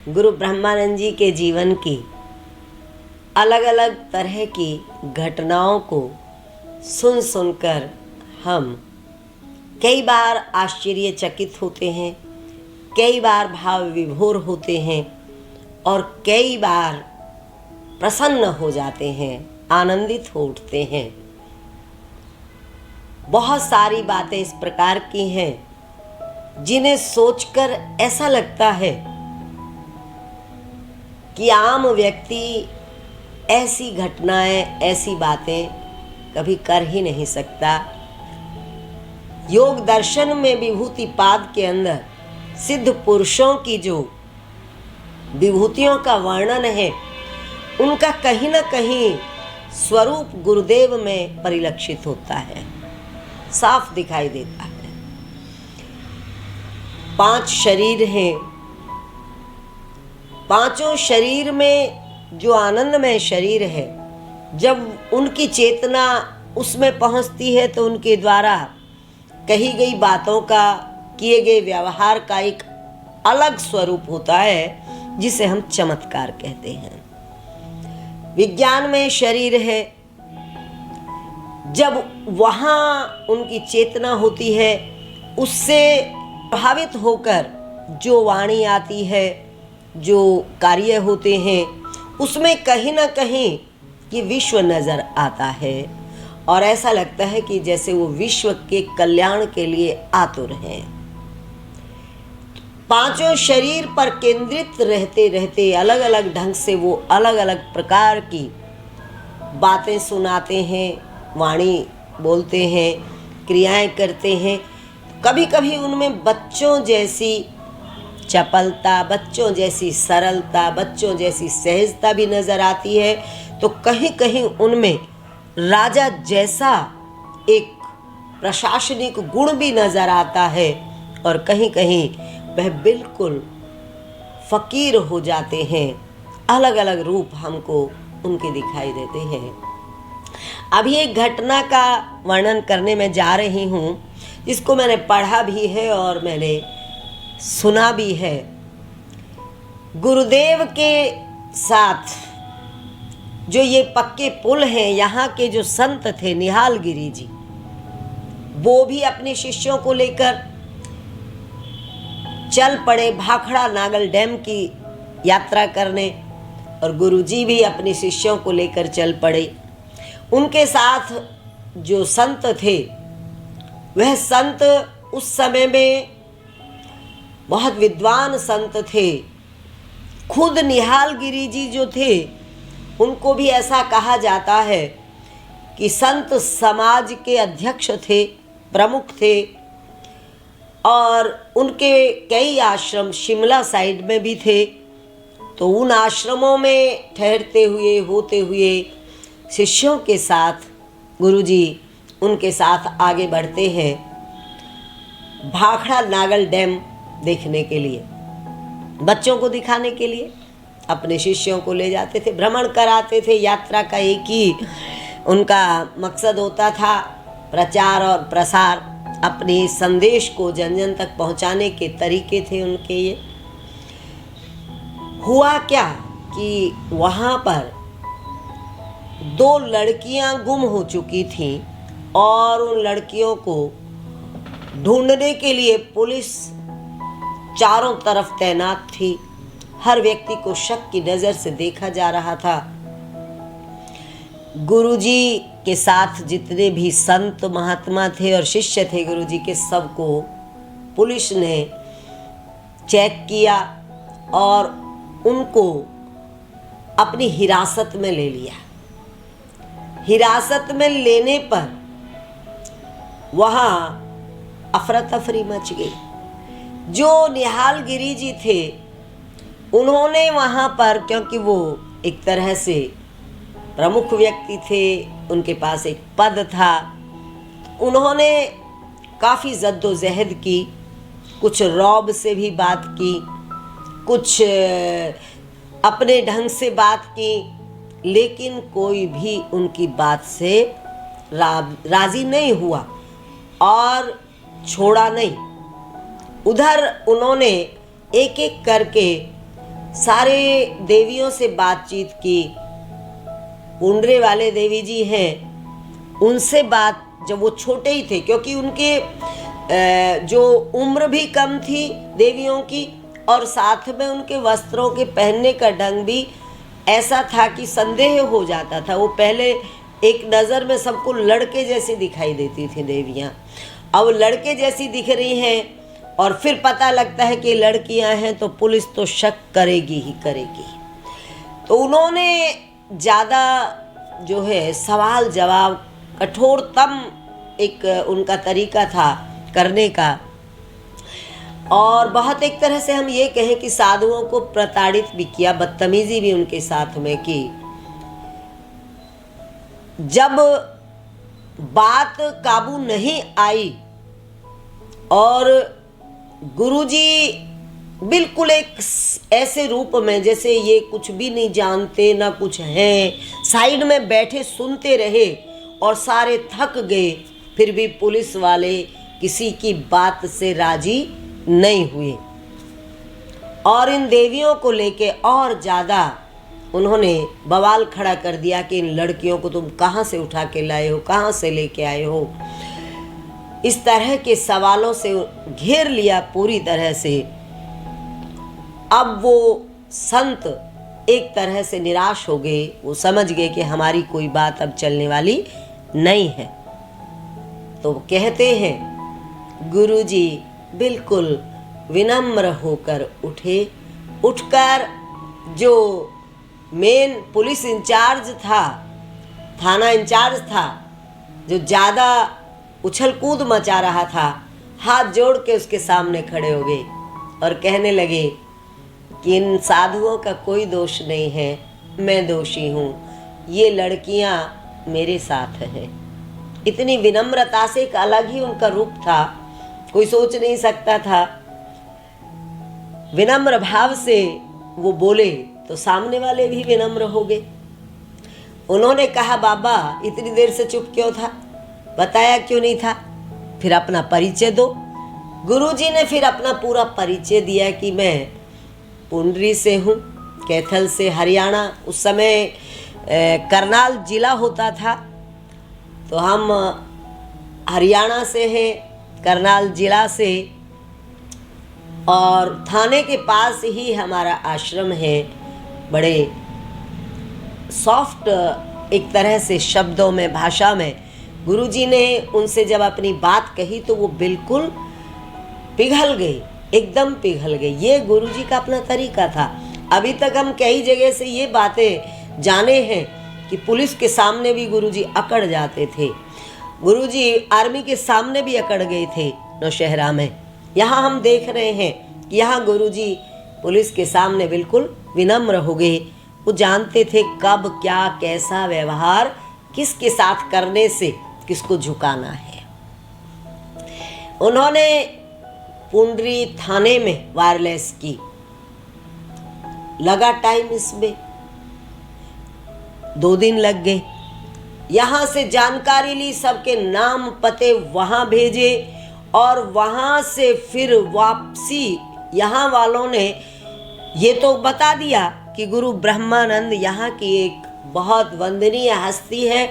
गुरु ब्रह्मानंद जी के जीवन की अलग अलग तरह की घटनाओं को सुन सुनकर हम कई बार आश्चर्यचकित होते हैं, कई बार भाव विभोर होते हैं और कई बार प्रसन्न हो जाते हैं, आनंदित हो उठते हैं। बहुत सारी बातें इस प्रकार की हैं जिन्हें सोचकर ऐसा लगता है कि आम व्यक्ति ऐसी घटनाएं, ऐसी बातें कभी कर ही नहीं सकता। योग दर्शन में विभूतिपाद के अंदर सिद्ध पुरुषों की जो विभूतियों का वर्णन है, उनका कहीं न कहीं स्वरूप गुरुदेव में परिलक्षित होता है, साफ दिखाई देता है। 5 शरीर हैं, पांचों शरीर में जो आनंदमय शरीर है, जब उनकी चेतना उसमें पहुंचती है तो उनके द्वारा कही गई बातों का, किए गए व्यवहार का एक अलग स्वरूप होता है जिसे हम चमत्कार कहते हैं। विज्ञान में शरीर है, जब वहाँ उनकी चेतना होती है, उससे प्रभावित होकर जो वाणी आती है, जो कार्य होते हैं, उसमें कहीं ना कहीं ये विश्व नज़र आता है और ऐसा लगता है कि जैसे वो विश्व के कल्याण के लिए आतुर हैं। पांचों शरीर पर केंद्रित रहते रहते अलग अलग ढंग से वो अलग अलग प्रकार की बातें सुनाते हैं, वाणी बोलते हैं, क्रियाएं करते हैं। कभी कभी उनमें बच्चों जैसी चपलता, बच्चों जैसी सरलता, बच्चों जैसी सहजता भी नजर आती है, तो कहीं कहीं उनमें राजा जैसा एक प्रशासनिक गुण भी नजर आता है और कहीं कहीं वह बिल्कुल फकीर हो जाते हैं। अलग अलग रूप हमको उनके दिखाई देते हैं। अभी एक घटना का वर्णन करने में जा रही हूँ, जिसको मैंने पढ़ा भी है और मैंने सुना भी है। गुरुदेव के साथ जो ये पक्के पुल हैं, यहाँ के जो संत थे निहाल गिरी जी, वो भी अपने शिष्यों को लेकर चल पड़े भाखड़ा नागल डैम की यात्रा करने और गुरुजी भी अपने शिष्यों को लेकर चल पड़े। उनके साथ जो संत थे, वह संत उस समय में बहुत विद्वान संत थे। खुद निहाल गिरी जी जो थे, उनको भी ऐसा कहा जाता है कि संत समाज के अध्यक्ष थे, प्रमुख थे और उनके कई आश्रम शिमला साइड में भी थे। तो उन आश्रमों में ठहरते हुए, होते हुए शिष्यों के साथ गुरुजी उनके साथ आगे बढ़ते हैं भाखड़ा नागल डैम देखने के लिए, बच्चों को दिखाने के लिए अपने शिष्यों को ले जाते थे, भ्रमण कराते थे। यात्रा का एक ही उनका मकसद होता था, प्रचार और प्रसार, अपने संदेश को जन जन तक पहुंचाने के तरीके थे उनके। ये हुआ क्या कि वहाँ पर 2 लड़कियां गुम हो चुकी थीं और उन लड़कियों को ढूंढने के लिए पुलिस चारों तरफ तैनात थी। हर व्यक्ति को शक की नज़र से देखा जा रहा था। गुरुजी के साथ जितने भी संत महात्मा थे और शिष्य थे गुरुजी के, सबको पुलिस ने चेक किया और उनको अपनी हिरासत में ले लिया। हिरासत में लेने पर वहाँ अफरा तफरी मच गई। जो निहाल गिरी जी थे, उन्होंने वहाँ पर, क्योंकि वो एक तरह से प्रमुख व्यक्ति थे, उनके पास एक पद था, उन्होंने काफ़ी जद्दोजहद की, कुछ रौब से भी बात की, कुछ अपने ढंग से बात की, लेकिन कोई भी उनकी बात से राज़ी नहीं हुआ और छोड़ा नहीं। उधर उन्होंने एक एक करके सारे देवियों से बातचीत की। पुंडरे वाले देवी जी हैं, उनसे बात, जब वो छोटे ही थे, क्योंकि उनके जो उम्र भी कम थी देवियों की, और साथ में उनके वस्त्रों के पहनने का ढंग भी ऐसा था कि संदेह हो जाता था। वो पहले एक नज़र में सबको लड़के जैसी दिखाई देती थी देवियाँ, अब लड़के जैसी दिख रही हैं, और फिर पता लगता है कि लड़कियां हैं तो पुलिस तो शक करेगी ही करेगी। तो उन्होंने ज़्यादा जो है सवाल जवाब, कठोरतम एक उनका तरीका था करने का, और बहुत एक तरह से हम ये कहें कि साधुओं को प्रताड़ित भी किया, बदतमीजी भी उनके साथ में की। जब बात काबू नहीं आई और गुरुजी बिल्कुल एक ऐसे रूप में जैसे ये कुछ भी नहीं जानते ना कुछ हैं, साइड में बैठे सुनते रहे और सारे थक गए, फिर भी पुलिस वाले किसी की बात से राजी नहीं हुए, और इन देवियों को लेके और ज़्यादा उन्होंने बवाल खड़ा कर दिया कि इन लड़कियों को तुम कहाँ से उठा के लाए हो, कहाँ से लेके आए हो। इस तरह के सवालों से घेर लिया पूरी तरह से। अब वो संत एक तरह से निराश हो गए, वो समझ गए कि हमारी कोई बात अब चलने वाली नहीं है। तो कहते हैं गुरुजी बिल्कुल विनम्र होकर उठे, उठकर जो मेन पुलिस इंचार्ज था, थाना इंचार्ज था, जो ज़्यादा उछल कूद मचा रहा था, हाथ जोड़ के उसके सामने खड़े हो गए और कहने लगे कि इन साधुओं का कोई दोष नहीं है, मैं दोषी हूँ, ये लड़कियाँ मेरे साथ हैं। इतनी विनम्रता से एक अलग ही उनका रूप था, कोई सोच नहीं सकता था। विनम्र भाव से वो बोले तो सामने वाले भी विनम्र हो गए। उन्होंने कहा बाबा इतनी देर से चुप क्यों था, बताया क्यों नहीं था, फिर अपना परिचय दो। गुरुजी ने फिर अपना पूरा परिचय दिया कि मैं पुंडरी से हूँ, कैथल से, हरियाणा। उस समय करनाल जिला होता था, तो हम हरियाणा से हैं, करनाल जिला से, और थाने के पास ही हमारा आश्रम है। बड़े सॉफ्ट एक तरह से शब्दों में, भाषा में गुरुजी ने उनसे जब अपनी बात कही तो वो बिल्कुल पिघल गए, एकदम पिघल गए। ये गुरुजी का अपना तरीका था। अभी तक हम कई जगह से ये बातें जाने हैं कि पुलिस के सामने भी गुरुजी अकड़ जाते थे। गुरुजी आर्मी के सामने भी अकड़ गए थे नौशहरा में। यहाँ हम देख रहे हैं कि यहाँ गुरुजी पुलिस के सामने बिल्कुल विनम्र हो गए। वो जानते थे कब क्या कैसा व्यवहार किसके साथ करने से किसको झुकाना है। उन्होंने पुंडरी थाने में वायरलेस की, लगा टाइम, इसमें 2 दिन लग गए। यहाँ से जानकारी ली, सबके नाम पते वहाँ भेजे, और वहाँ से फिर वापसी यहाँ वालों ने ये तो बता दिया कि गुरु ब्रह्मानंद यहाँ की एक बहुत वंदनीय हस्ती है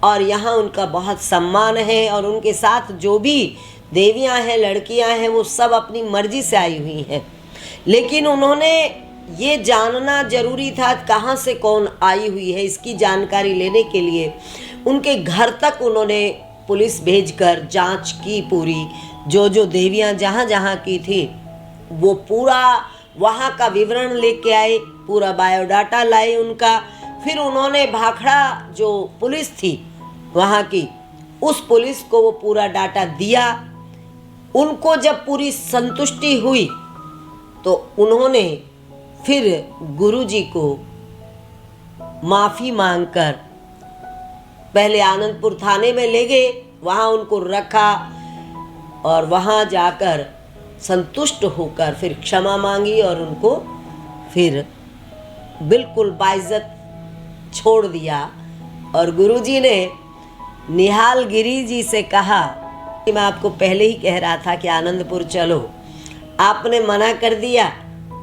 और यहाँ उनका बहुत सम्मान है, और उनके साथ जो भी देवियाँ हैं, लड़कियाँ हैं, वो सब अपनी मर्जी से आई हुई हैं। लेकिन उन्होंने ये जानना जरूरी था कहाँ से कौन आई हुई है, इसकी जानकारी लेने के लिए उनके घर तक उन्होंने पुलिस भेजकर जांच की पूरी। जो जो देवियाँ जहाँ जहाँ की थी वो पूरा वहाँ का विवरण लेके आए, पूरा बायोडाटा लाए उनका। फिर उन्होंने भाखड़ा जो पुलिस थी वहाँ की, उस पुलिस को वो पूरा डाटा दिया। उनको जब पूरी संतुष्टि हुई तो उन्होंने फिर गुरुजी को माफ़ी मांगकर पहले आनंदपुर थाने में ले गए, वहाँ उनको रखा, और वहाँ जाकर संतुष्ट होकर फिर क्षमा मांगी और उनको फिर बिल्कुल बाइज्जत छोड़ दिया। और गुरुजी ने निहाल गिरी जी से कहा कि मैं आपको पहले ही कह रहा था कि आनंदपुर चलो, आपने मना कर दिया,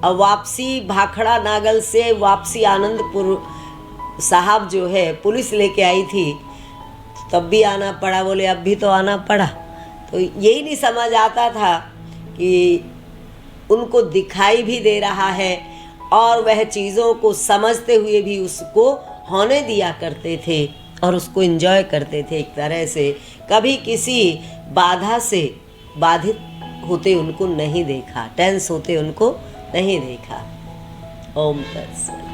अब वापसी भाखड़ा नागल से वापसी आनंदपुर साहब जो है पुलिस लेके आई थी, तब भी आना पड़ा। बोले अब भी तो आना पड़ा। तो यही नहीं समझ आता था कि उनको दिखाई भी दे रहा है और वह चीज़ों को समझते हुए भी उसको होने दिया करते थे और उसको एंजॉय करते थे एक तरह से। कभी किसी बाधा से बाधित होते उनको नहीं देखा, टेंस होते उनको नहीं देखा। ओम तत्सत।